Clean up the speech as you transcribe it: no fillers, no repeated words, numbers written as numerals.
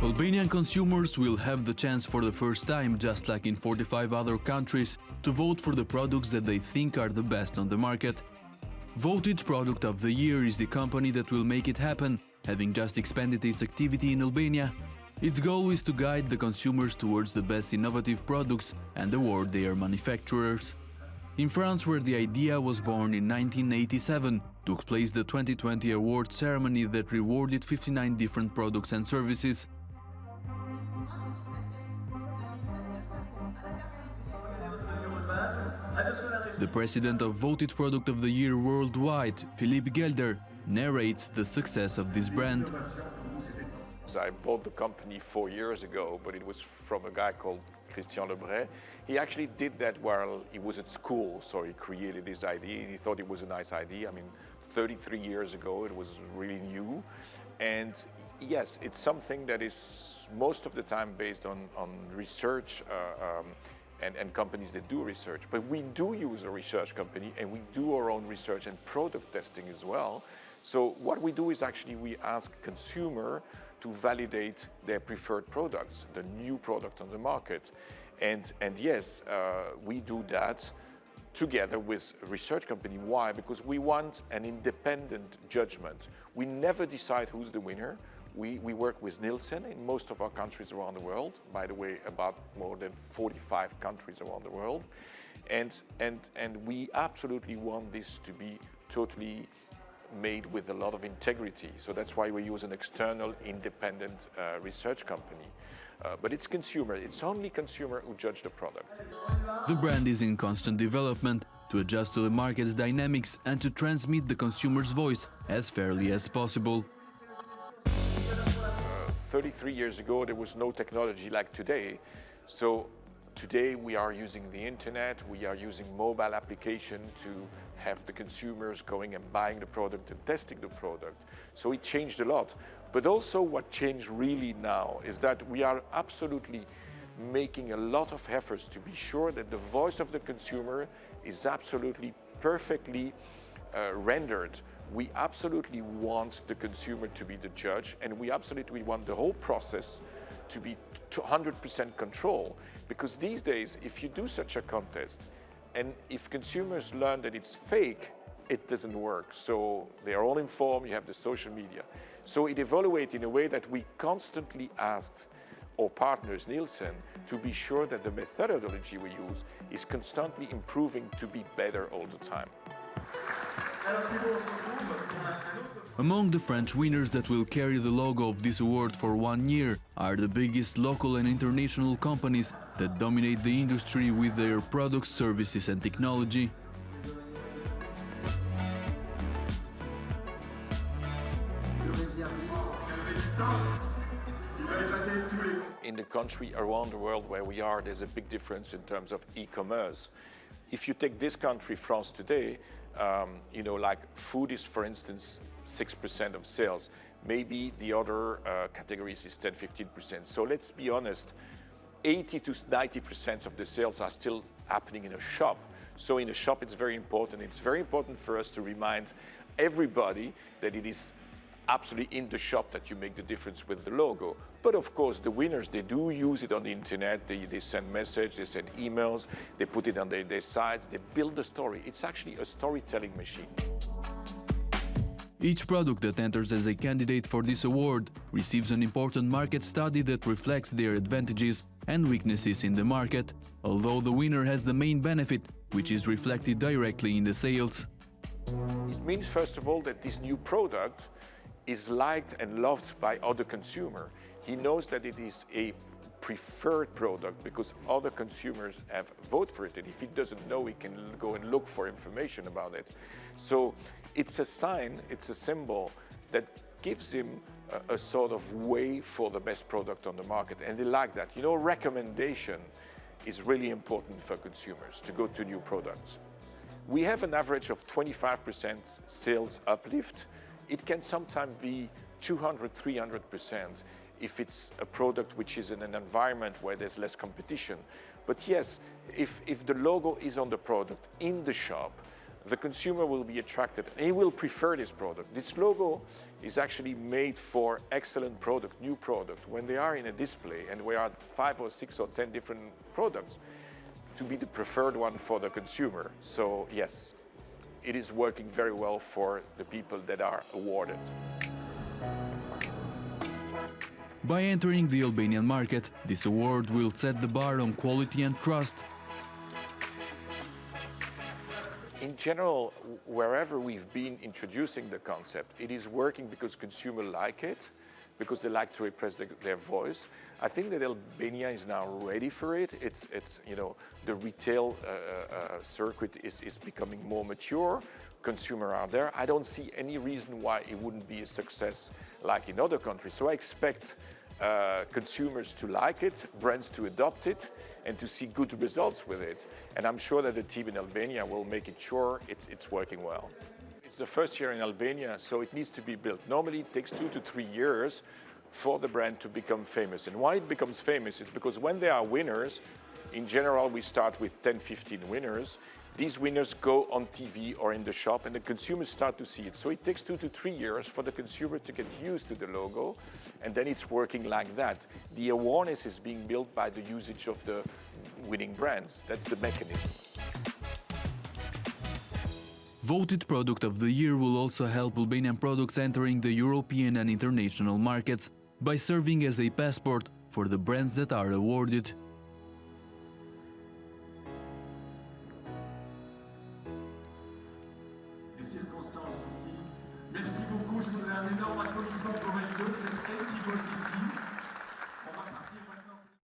Albanian consumers will have the chance for the first time, just like in 45 other countries, to vote for the products that they think are the best on the market. Voted Product of the Year is the company that will make it happen, having just expanded its activity in Albania. Its goal is to guide the consumers towards the best innovative products and award their manufacturers. In France, where the idea was born in 1987, took place the 2020 award ceremony that rewarded 59 different products and services. The president of Voted Product of the Year worldwide, Philippe Gelder, narrates the success of this brand. I bought the company 4 years ago, but it was from a guy called Christian Lebray. He actually did that while he was at school, so he created this idea. He thought it was a nice idea. I mean, 33 years ago, it was really new. And yes, it's something that is most of the time based on research and companies that do research. But we do use a research company, and we do our own research and product testing as well. So what we do is actually we ask consumer to validate their preferred products, the new product on the market. And yes, we do that together with a research company. Why? Because we want an independent judgment. We never decide who's the winner. We work with Nielsen in most of our countries around the world. By the way, about more than 45 countries around the world. And we absolutely want this to be totally made with a lot of integrity. So that's why we use an external independent research company. But it's consumer, it's only consumer who judge the product. The brand is in constant development to adjust to the market's dynamics and to transmit the consumer's voice as fairly as possible. 33 years ago, there was no technology like today. So today we are using the internet, we are using mobile application to have the consumers going and buying the product and testing the product. So it changed a lot. But also what changed really now is that we are absolutely making a lot of efforts to be sure that the voice of the consumer is absolutely perfectly rendered. We absolutely want the consumer to be the judge, and we absolutely want the whole process to be 100% control. Because these days, if you do such a contest, and if consumers learn that it's fake, it doesn't work. So they are all informed, you have the social media. So it evaluates in a way that we constantly asked our partners, Nielsen, to be sure that the methodology we use is constantly improving to be better all the time. Among the French winners that will carry the logo of this award for 1 year are the biggest local and international companies that dominate the industry with their products, services and technology. In the country around the world where we are, there's a big difference in terms of e-commerce. If you take this country, France, today, like food is, for instance, 6% of sales. Maybe the other categories is 10–15%. So let's be honest, 80 to 90% of the sales are still happening in a shop. So in a shop, it's very important. It's very important for us to remind everybody that it is absolutely in the shop that you make the difference with the logo. But of course, the winners, they do use it on the internet. They send messages, they send emails, they put it on their sites, they build a story. It's actually a storytelling machine. Each product that enters as a candidate for this award receives an important market study that reflects their advantages and weaknesses in the market, although the winner has the main benefit, which is reflected directly in the sales. It means, first of all, that this new product is liked and loved by other consumers. He knows that it is a preferred product because other consumers have voted for it, and if he doesn't know, he can go and look for information about it. So it's a sign, it's a symbol that gives him a sort of way for the best product on the market, and they like that. Recommendation is really important for consumers to go to new products. We have an average of 25% sales uplift. It can sometimes be 200–300% if it's a product which is in an environment where there's less competition. But yes, if the logo is on the product in the shop, the consumer will be attracted and he will prefer this product. This logo is actually made for excellent product, new product. When they are in a display and we are 5 or 6 or 10 different products, to be the preferred one for the consumer. So yes, it is working very well for the people that are awarded. By entering the Albanian market, this award will set the bar on quality and trust. In general, wherever we've been introducing the concept, it is working because consumers like it, because they like to represent their voice. I think that Albania is now ready for it. It's you know, the retail circuit is becoming more mature. Consumers are there. I don't see any reason why it wouldn't be a success like in other countries. So I expect consumers to like it, brands to adopt it, and to see good results with it. And I'm sure that the team in Albania will make it sure it's working well. It's the first year in Albania, so it needs to be built. Normally it takes 2 to 3 years for the brand to become famous. And why it becomes famous is because when they are winners, in general we start with 10, 15 winners. These winners go on TV or in the shop and the consumers start to see it. So it takes 2 to 3 years for the consumer to get used to the logo, and then it's working like that. The awareness is being built by the usage of the winning brands. That's the mechanism. Voted Product of the Year will also help Albanian products entering the European and international markets by serving as a passport for the brands that are awarded.